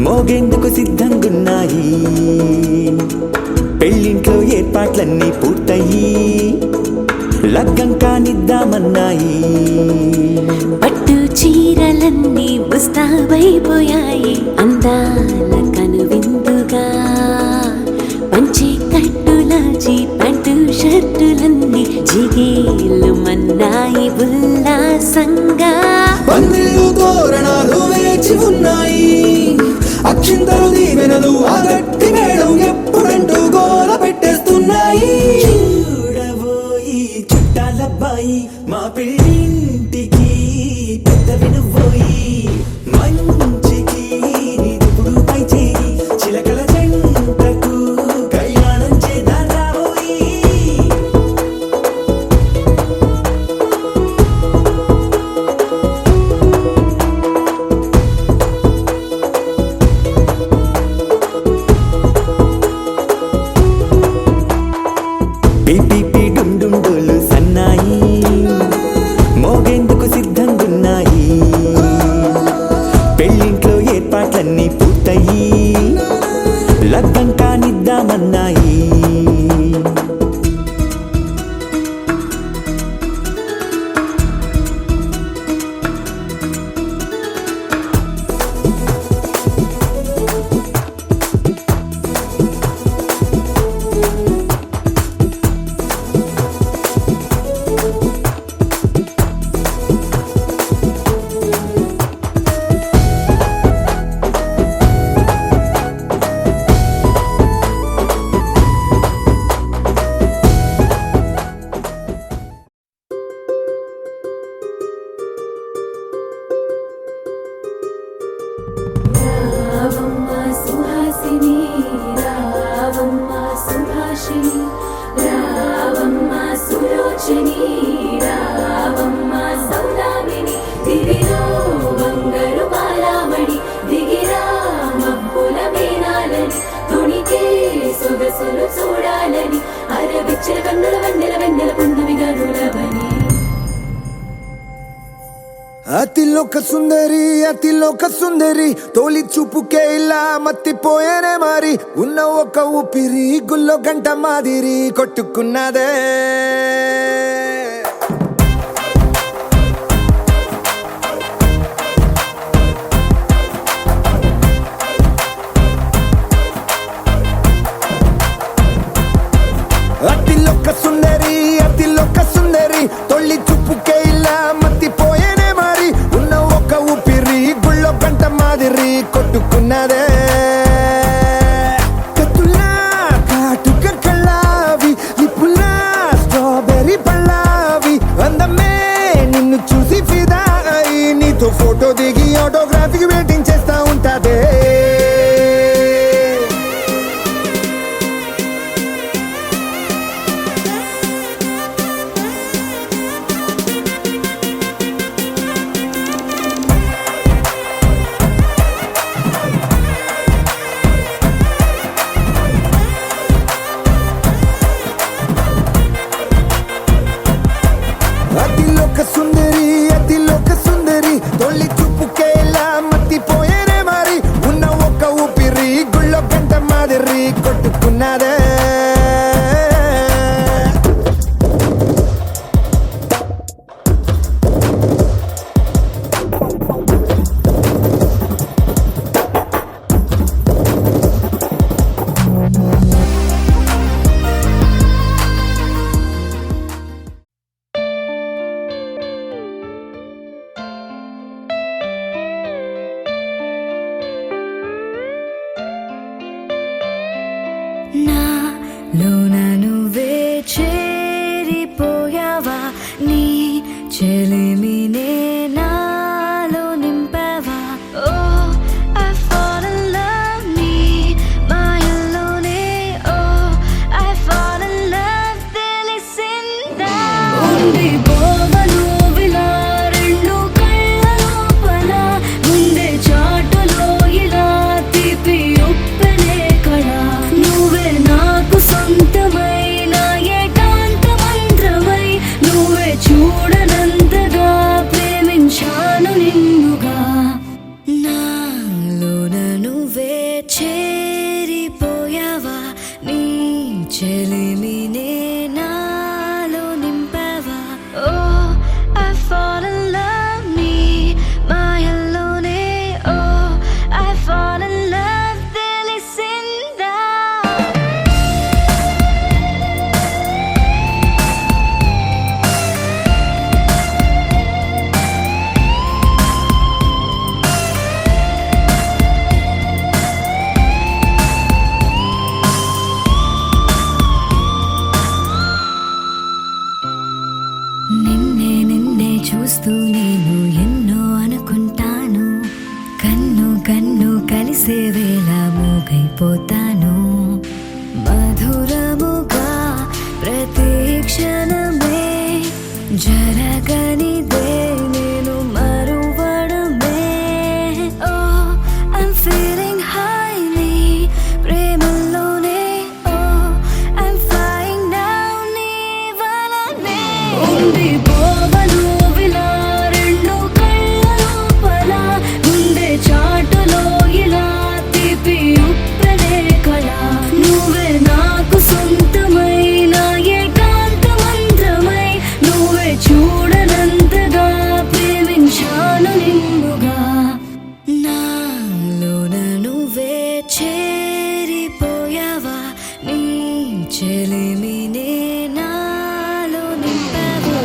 మోగేందుకు సిద్ధంగున్నాయి. పెళ్ళింట్లో ఏర్పాట్లన్నీ పూర్తయి లగ్గం కానిద్దామన్నాయి. పట్టు చీరలన్నీ ముస్తాబైపోయాయి అందాల కనువిందుగా. పంచి కట్టులాచి ప్యాంటు షర్టులన్నీ జిగేలు మన్నాయి ఉల్లాసంగా. పందిళ్ళు తోరణాలు వేచి ఉన్నాయి, అక్షింతలు దీవెనలు ఆ గట్టి మేడం ఎప్పుడంటూ గోల పెట్టేస్తున్నాయి. చూడబోయి చుట్టాలబ్బాయి మా పెళ్ళింటికి పెద్దవి నువ్వోయి. మంచికి నిదుపుడు పై చేయి చిలకల జంటకు కళ్యాణం చేద్దాం రాబోయి. పీపీ డుండుండోలు సన్నాయి మోగేందుకు సిద్ధంగున్నాయి. పెళ్ళింట్లో ఏర్పాట్లన్నీ పూర్తయి లగ్గం కానిద్దామన్నాయి. చూడాలని అరవిచ్చల కన్నుల వెన్నెల వెన్నెల పున్నమిగా నులవని. అతిలోక సుందరి అతిలోక సుందరి తోలి చూపుకే ఇలా మత్తిపోయేనే మారి. ఉన్న ఒక ఊపిరి గుల్లో గంట మాదిరి కొట్టుకున్నదే. అతిలోక సుందరి అతిలోక సుందరి తొలి చూపుకే ఇలా మత్తిపోయేనే మారి. ఉన్న ఒక ఊపిరి గుళ్ళో గంట మాదిరి కొట్టుకున్నదే. కత్తులా కాటుక కళ్ళావి లిపులా స్ట్రాబెర్రీ పళ్ళావి. అందమే నిన్ను చూసి ఫిదా అయి నీతో ఫోటో దిగి ఆటోగ్రాఫీకి వెయిటింగ్ చేస్తా ఉంటాదే. చేరిపోయావా నీ చెలిమినే నాలో నింపావా ఓ I fall in love నీ మాయల్లోనే ఓ I fall in love తెలిసిందా నిన్నే చూస్తూ నేను ఎన్నో అనుకుంటాను కన్ను కలిసే వేళ మూగైపోతాను మధురముగా ప్రతి క్షణమే జరగనిదే నేను మరువడమే ఓ I'm feeling high నీ ప్రేమలోనే ఓ I'm flying down నీ వలనే ఉండిపోవను విలా రెండు కళ్ళ లోపల గుండె చాటులో ఇలా తీపి ఉప్పెనే కళ నువ్వే నాకు సొంతమైన ఏకాంత మంత్రమై నువ్వే చూడనంతగా ప్రేమించాను నిన్నుగా నాలోన నువ్వే చేరిపోయావా నీ చెలిమినే నాలో నింపావా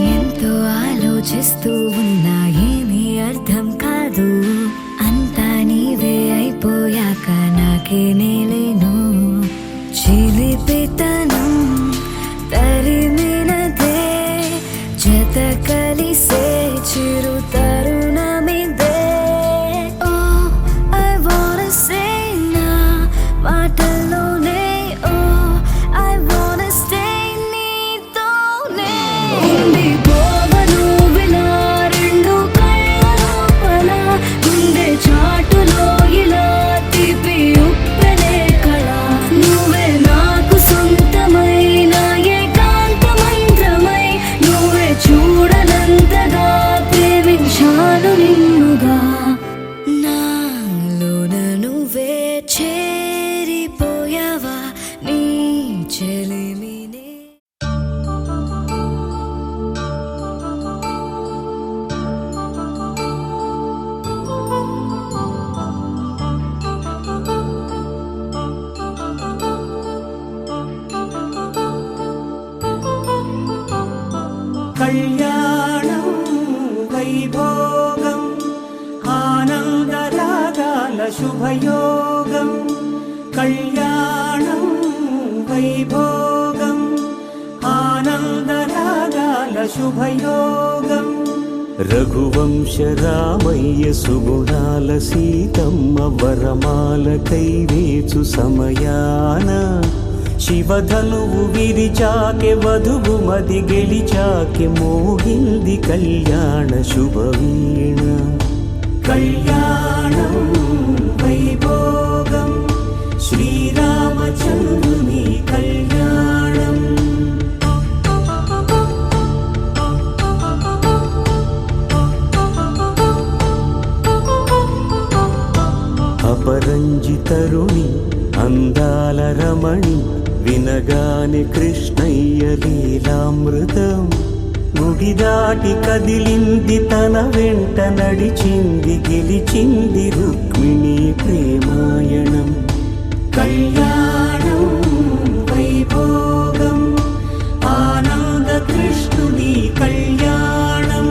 ఎంతో ఆలోచిస్తూ ఉన్నా ఏమీ అర్థం కాదు అంతా నీవే అయిపోయాక నాకే నేలేను చిలిపితనం తరిమినదే జత కలిసే చిరు తరుణమిదే ఓ I wanna say నా మాటల్లోనే ఓ I wanna stay నీతోనే ఉండిపోవను విలా రెండు కళ్ళ లోపల గుండె చాటులో ఇలా తీపి ఉప్పెనే కళ నువ్వే నాకు సొంతమైన ఏకాంత మంత్రమై నువ్వే చూడనంతగా ప్రేమించాను నిన్నుగా నాలోన నువ్వే చేరిపోయావా నీ చెలిమినే కళ్యాణం వైభోగం ఆనందరాగాల శుభయోగం కళ్యాణం వైభోగం ఆనందరాగాల శుభయోగం రఘువంశ రామయ్య సుగుణాల సీతమ్మ వరమాల కైవేచు సమయాన శివధనువు విరిచాకె వధువు మది గెలిచాకె మోగింది కళ్యాణ శుభవీణ కళ్యాణం వైభోగం శ్రీరామచంద్రుని కళ్యాణం అపరంజి తరుణి అందాల రమణి వినగానే కృష్ణయ్య లీలామృతం గుడి దాటి కదిలింది తన వెంట నడిచింది గెలిచింది రుక్మిణి ప్రేమాయణం కళ్యాణం వైభోగం ఆనంద కృష్ణుని కళ్యాణం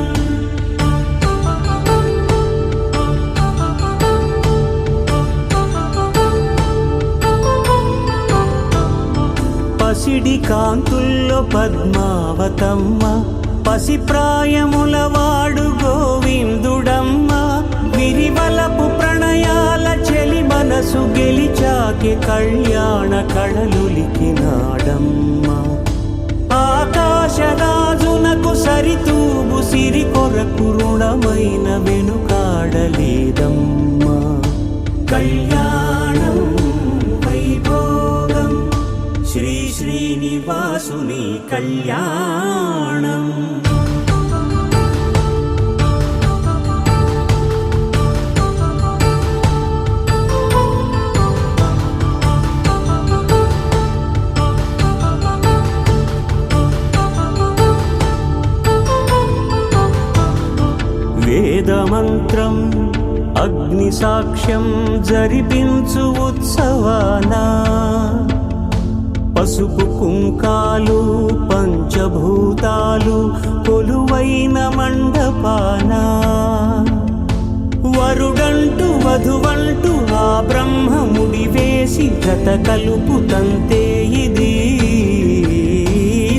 పసిడి కాంతుల్లో పద్మావతమ్మ పసిప్రాయముల వాడు గోవిందుడమ్మ విరివలపు ప్రణయాల చెలి మనసు గెలిచాకి కళ్యాణ కళలులికినాడమ్మ ఆకాశరాజునకు సరితూగు సిరి కొరకు రుణం కోసమైన వెనుకాడలేదమ్మా. కళ్యాణం వైభోగం శ్రీ శ్రీనివాసుని కళ్యాణం. వేదమంత్రం అగ్ని సాక్ష్యం జరిపించు ఉత్సవాన పసుపు కుంకాలు పంచభూతాలు కొలువైన మండపాన వరుడంటూ వధువంటూ ఆ బ్రహ్మముడి వేసి జత కలుపుతంతే ఇది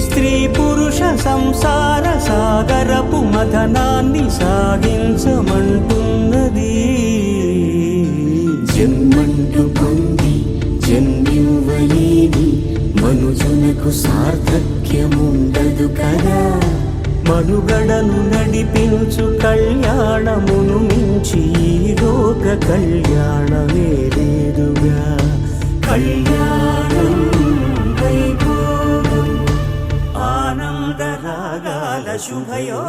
స్త్రీ పురుష సంసార సాగరపు మథనాన్ని సాగించమంటున్నది. జన్మంటూ పొంది జన్మివ్వలేని మనుజునకు సార్థక్యముండదు కదా. మనుగడను నడిపించు కళ్యాణమును మించి ఈ లోక కళ్యాణమే లేదుగా. కళ్యాణం వైభోగం ఆనందరాగాల శుభయో